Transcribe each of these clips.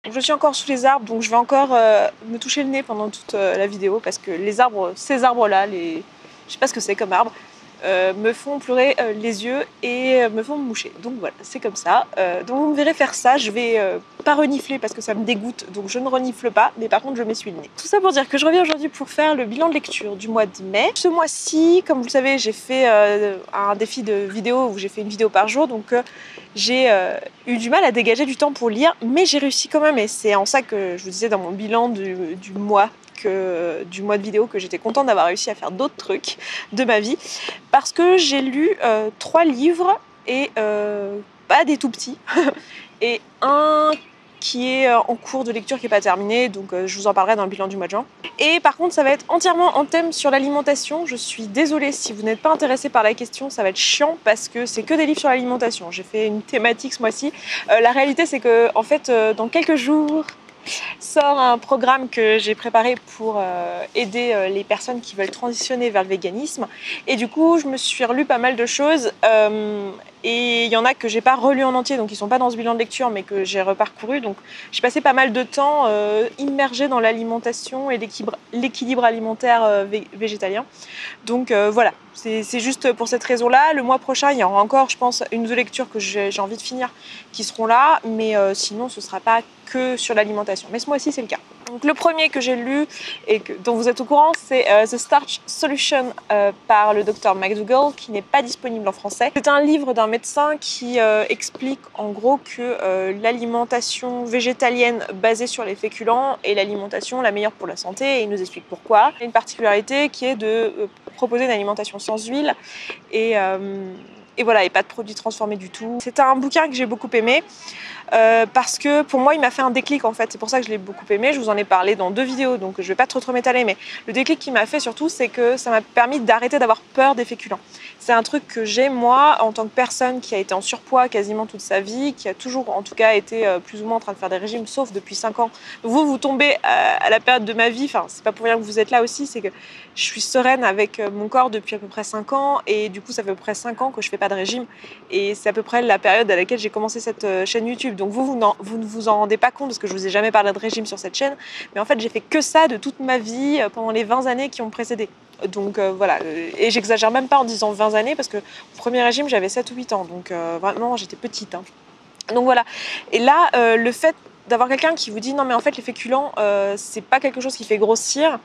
Je suis encore sous les arbres, donc je vais encore me toucher le nez pendant toute la vidéo parce que les arbres, ces arbres-là, je sais pas ce que c'est comme arbre, me font pleurer les yeux et me font me moucher. Donc voilà, c'est comme ça. Donc vous me verrez faire ça. Je vais pas renifler parce que ça me dégoûte, donc je ne renifle pas, mais par contre je m'essuie le nez. Tout ça pour dire que je reviens aujourd'hui pour faire le bilan de lecture du mois de mai. Ce mois-ci, comme vous le savez, j'ai fait un défi de vidéo où j'ai fait une vidéo par jour, donc j'ai eu du mal à dégager du temps pour lire, mais j'ai réussi quand même, et c'est en ça que je vous disais dans mon bilan du mois de vidéo que j'étais contente d'avoir réussi à faire d'autres trucs de ma vie, parce que j'ai lu 3 livres, et pas des tout petits, et un qui est en cours de lecture, qui n'est pas terminé, donc je vous en parlerai dans le bilan du mois de juin. Et par contre, ça va être entièrement en thème sur l'alimentation. Je suis désolée si vous n'êtes pas intéressé par la question, ça va être chiant parce que c'est que des livres sur l'alimentation. J'ai fait une thématique ce mois-ci. La réalité, c'est que en fait, dans quelques jours, sort un programme que j'ai préparé pour aider les personnes qui veulent transitionner vers le véganisme. Et du coup, je me suis relu pas mal de choses. Et il y en a que j'ai pas relu en entier, donc ils sont pas dans ce bilan de lecture, mais que j'ai reparcouru. Donc j'ai passé pas mal de temps immergée dans l'alimentation et l'équilibre alimentaire végétalien. Donc voilà, c'est juste pour cette raison-là. Le mois prochain, il y aura encore, je pense, une ou deux lectures que j'ai envie de finir qui seront là, mais sinon ce sera pas que sur l'alimentation. Mais ce mois-ci, c'est le cas. Donc le premier que j'ai lu et dont vous êtes au courant, c'est The Starch Solution par le Dr McDougall, qui n'est pas disponible en français. C'est un livre d'un médecin qui explique en gros que l'alimentation végétalienne basée sur les féculents est l'alimentation la meilleure pour la santé, et il nous explique pourquoi. Il y a une particularité qui est de proposer une alimentation sans huile et voilà, et pas de produits transformés du tout. C'est un bouquin que j'ai beaucoup aimé. Parce que pour moi il m'a fait un déclic en fait, c'est pour ça que je l'ai beaucoup aimé. Je vous en ai parlé dans 2 vidéos, donc je vais pas trop m'étaler, mais le déclic qui m'a fait surtout, c'est que ça m'a permis d'arrêter d'avoir peur des féculents. C'est un truc que j'ai moi en tant que personne qui a été en surpoids quasiment toute sa vie, qui a toujours en tout cas été plus ou moins en train de faire des régimes, sauf depuis 5 ans. Donc vous tombez à la période de ma vie, enfin c'est pas pour rien que vous êtes là aussi, c'est que je suis sereine avec mon corps depuis à peu près 5 ans, et du coup ça fait à peu près 5 ans que je fais pas de régime, et c'est à peu près la période à laquelle j'ai commencé cette chaîne YouTube. Donc vous ne vous en rendez pas compte parce que je vous ai jamais parlé de régime sur cette chaîne, mais en fait j'ai fait que ça de toute ma vie pendant les 20 années qui ont précédé. Donc voilà, et j'exagère même pas en disant 20 années parce que au premier régime j'avais 7 ou 8 ans, donc vraiment j'étais petite, hein. Donc voilà, et là le fait d'avoir quelqu'un qui vous dit non mais en fait les féculents c'est pas quelque chose qui fait grossir,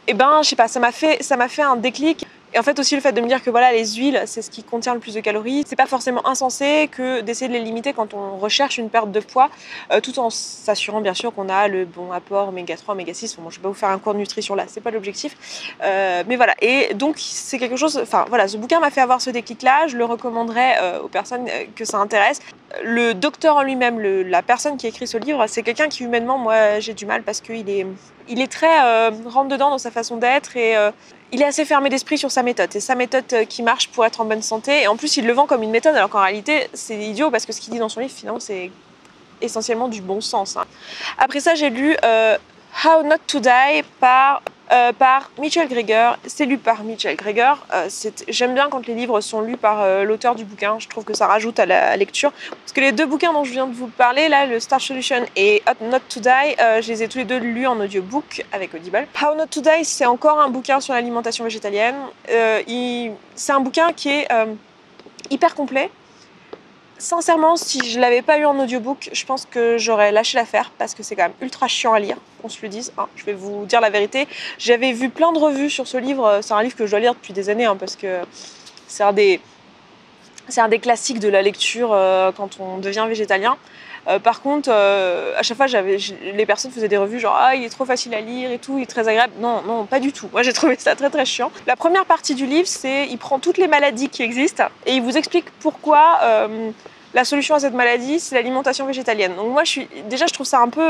et ben je sais pas, ça m'a fait un déclic. Et en fait aussi le fait de me dire que voilà, les huiles c'est ce qui contient le plus de calories, c'est pas forcément insensé que d'essayer de les limiter quand on recherche une perte de poids, tout en s'assurant bien sûr qu'on a le bon apport oméga 3, oméga 6. Bon, je vais pas vous faire un cours de nutrition là, c'est pas l'objectif, mais voilà. Et donc c'est quelque chose, enfin voilà, ce bouquin m'a fait avoir ce déclic là, je le recommanderais aux personnes que ça intéresse. Le docteur en lui-même, la personne qui a écrit ce livre, c'est quelqu'un qui humainement, moi j'ai du mal parce qu'il est très rentre dedans dans sa façon d'être, et il est assez fermé d'esprit sur sa méthode. C'est sa méthode qui marche pour être en bonne santé, et en plus il le vend comme une méthode alors qu'en réalité c'est idiot parce que ce qu'il dit dans son livre finalement c'est essentiellement du bon sens, hein. Après ça j'ai lu How Not to Die par Mitchell Greger. C'est lu par Mitchell Greger. J'aime bien quand les livres sont lus par l'auteur du bouquin, je trouve que ça rajoute à la lecture. Parce que les 2 bouquins dont je viens de vous parler, là, le Starch Solution et How Not to Die, je les ai tous les 2 lus en audiobook avec Audible. How Not to Die, c'est encore un bouquin sur l'alimentation végétalienne. C'est un bouquin qui est hyper complet. Sincèrement, si je l'avais pas eu en audiobook, je pense que j'aurais lâché l'affaire parce que c'est quand même ultra chiant à lire, qu'on se le dise, hein. Je vais vous dire la vérité. J'avais vu plein de revues sur ce livre. C'est un livre que je dois lire depuis des années, hein, parce que c'est un des classiques de la lecture quand on devient végétalien. Par contre, à chaque fois, les personnes faisaient des revues genre « Ah, il est trop facile à lire et tout, il est très agréable ». Non, non, pas du tout. Moi, j'ai trouvé ça très très chiant. La première partie du livre, c'est il prend toutes les maladies qui existent et il vous explique pourquoi la solution à cette maladie, c'est l'alimentation végétalienne. Donc moi, je trouve ça un peu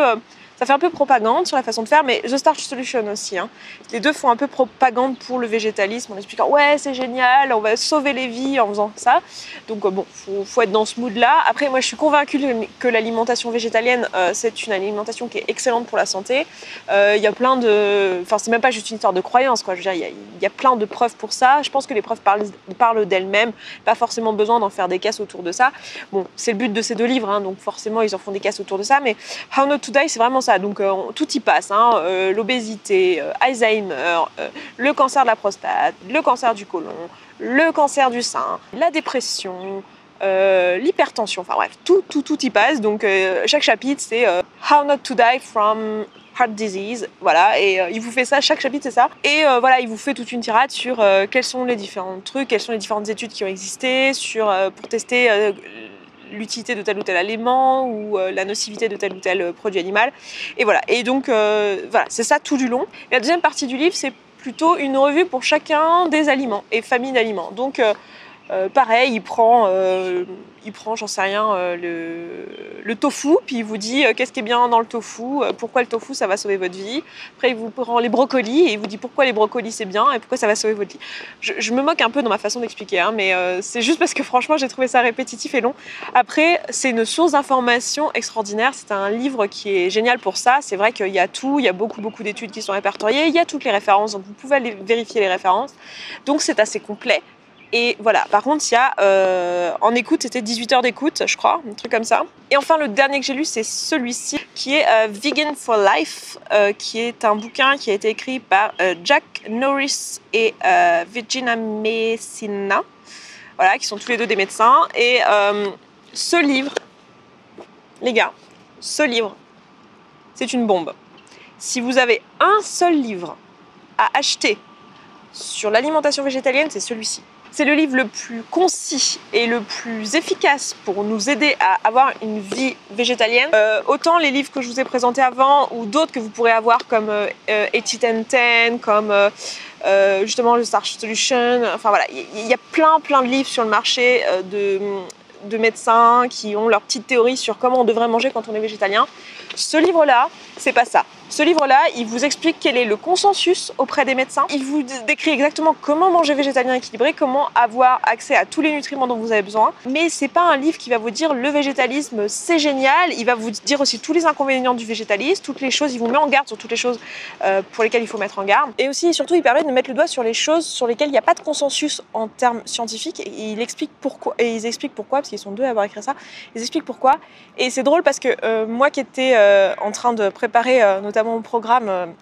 Ça fait un peu propagande sur la façon de faire, mais The Starch Solution aussi. Hein. Les deux font un peu propagande pour le végétalisme en expliquant ouais c'est génial, on va sauver les vies en faisant ça. Donc bon, faut être dans ce mood-là. Après moi je suis convaincue que l'alimentation végétalienne c'est une alimentation qui est excellente pour la santé. Il y a plein de, enfin c'est même pas juste une histoire de croyance quoi. Je veux dire il y a plein de preuves pour ça. Je pense que les preuves parlent d'elles-mêmes, pas forcément besoin d'en faire des caisses autour de ça. Bon c'est le but de ces deux livres, hein, donc forcément ils en font des caisses autour de ça. Mais How Not to Die c'est vraiment ça. Donc tout y passe, hein, l'obésité, Alzheimer, le cancer de la prostate, le cancer du côlon, le cancer du sein, la dépression, l'hypertension, enfin bref, tout y passe. Donc chaque chapitre c'est How Not to Die from Heart Disease, voilà, et il vous fait ça, chaque chapitre c'est ça, et voilà, il vous fait toute une tirade sur quels sont les différents trucs, quelles sont les différentes études qui ont existé, pour tester l'utilité de tel ou tel aliment ou la nocivité de tel ou tel produit animal, et voilà, et donc voilà, c'est ça tout du long. Et la deuxième partie du livre c'est plutôt une revue pour chacun des aliments et familles d'aliments, donc pareil, il prend, j'en sais rien, le tofu, puis il vous dit qu'est-ce qui est bien dans le tofu, pourquoi le tofu ça va sauver votre vie. Après il vous prend les brocolis et il vous dit pourquoi les brocolis c'est bien et pourquoi ça va sauver votre vie. Je me moque un peu dans ma façon d'expliquer, hein, mais c'est juste parce que franchement j'ai trouvé ça répétitif et long. Après c'est une source d'information extraordinaire, c'est un livre qui est génial pour ça. C'est vrai qu'il y a tout, il y a beaucoup d'études qui sont répertoriées, il y a toutes les références, donc vous pouvez aller vérifier les références. Donc c'est assez complet. Et voilà, par contre, il y a en écoute, c'était 18 heures d'écoute, je crois, un truc comme ça. Et enfin, le dernier que j'ai lu, c'est celui-ci, qui est Vegan for Life, qui est un bouquin qui a été écrit par Jack Norris et Virginia Messina, voilà, qui sont tous les deux des médecins. Et ce livre, les gars, ce livre, c'est une bombe. Si vous avez un seul livre à acheter sur l'alimentation végétalienne, c'est celui-ci. C'est le livre le plus concis et le plus efficace pour nous aider à avoir une vie végétalienne. Autant les livres que je vous ai présentés avant ou d'autres que vous pourrez avoir comme Eat It and Ten, comme justement le Starch Solution. Enfin voilà, il y a plein de livres sur le marché de médecins qui ont leur petite théorie sur comment on devrait manger quand on est végétalien. Ce livre-là, c'est pas ça. Ce livre-là, il vous explique quel est le consensus auprès des médecins. Il vous décrit exactement comment manger végétalien équilibré, comment avoir accès à tous les nutriments dont vous avez besoin. Mais c'est pas un livre qui va vous dire le végétalisme c'est génial. Il va vous dire aussi tous les inconvénients du végétalisme, toutes les choses. Il vous met en garde sur toutes les choses pour lesquelles il faut mettre en garde. Et aussi, surtout, il permet de mettre le doigt sur les choses sur lesquelles il n'y a pas de consensus en termes scientifiques. Et il explique pourquoi. Et ils expliquent pourquoi, parce qu'ils sont deux à avoir écrit ça. Ils expliquent pourquoi. Et c'est drôle parce que moi qui étais en train de préparer notamment mon programme,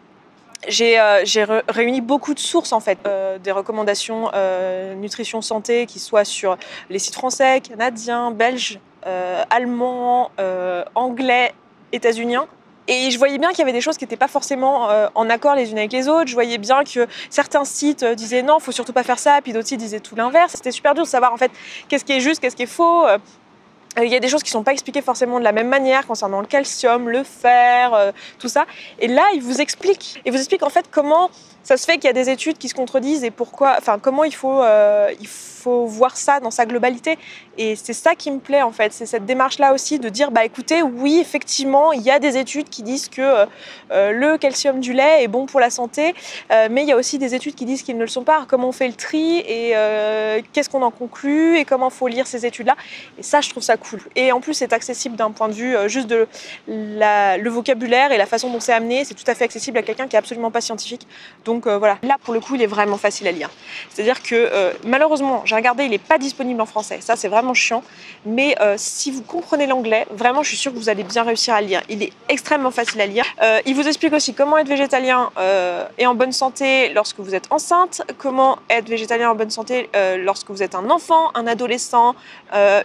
j'ai réuni beaucoup de sources en fait, des recommandations nutrition santé qui soient sur les sites français, canadiens, belges, allemands, anglais, états-uniens. Et je voyais bien qu'il y avait des choses qui n'étaient pas forcément en accord les unes avec les autres. Je voyais bien que certains sites disaient non, faut surtout pas faire ça, puis d'autres sites disaient tout l'inverse. C'était super dur de savoir en fait qu'est-ce qui est juste, qu'est-ce qui est faux. Il y a des choses qui ne sont pas expliquées forcément de la même manière concernant le calcium, le fer, tout ça. Et là, il vous explique en fait comment ça se fait qu'il y a des études qui se contredisent et pourquoi, enfin comment il faut voir ça dans sa globalité. Et c'est ça qui me plaît en fait, c'est cette démarche-là aussi de dire bah écoutez, oui effectivement, il y a des études qui disent que le calcium du lait est bon pour la santé, mais il y a aussi des études qui disent qu'ils ne le sont pas. Alors, comment on fait le tri et qu'est-ce qu'on en conclut et comment faut lire ces études-là. Et ça, je trouve ça cool. Et en plus, c'est accessible d'un point de vue juste de le vocabulaire et la façon dont c'est amené. C'est tout à fait accessible à quelqu'un qui est absolument pas scientifique. Donc voilà, là pour le coup, il est vraiment facile à lire. C'est-à-dire que malheureusement, j'ai regardé, il n'est pas disponible en français. Ça, c'est vraiment chiant. Mais si vous comprenez l'anglais, vraiment, je suis sûre que vous allez bien réussir à le lire. Il est extrêmement facile à lire. Il vous explique aussi comment être végétalien et en bonne santé lorsque vous êtes enceinte, comment être végétalien en bonne santé lorsque vous êtes un enfant, un adolescent,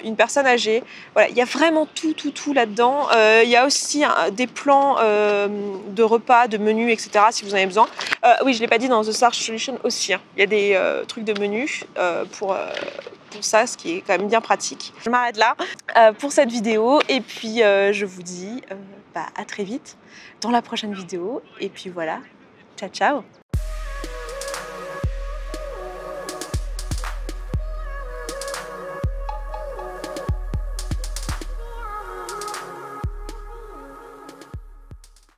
une personne âgée. Voilà, il y a vraiment tout là-dedans. Il y a aussi des plans de repas, de menus, etc. si vous en avez besoin. Oui, je ne l'ai pas dit dans The Starch Solution aussi. Hein. Il y a des trucs de menus pour ça, ce qui est quand même bien pratique. Je m'arrête là pour cette vidéo et puis je vous dis à très vite dans la prochaine vidéo. Et puis voilà, ciao ciao.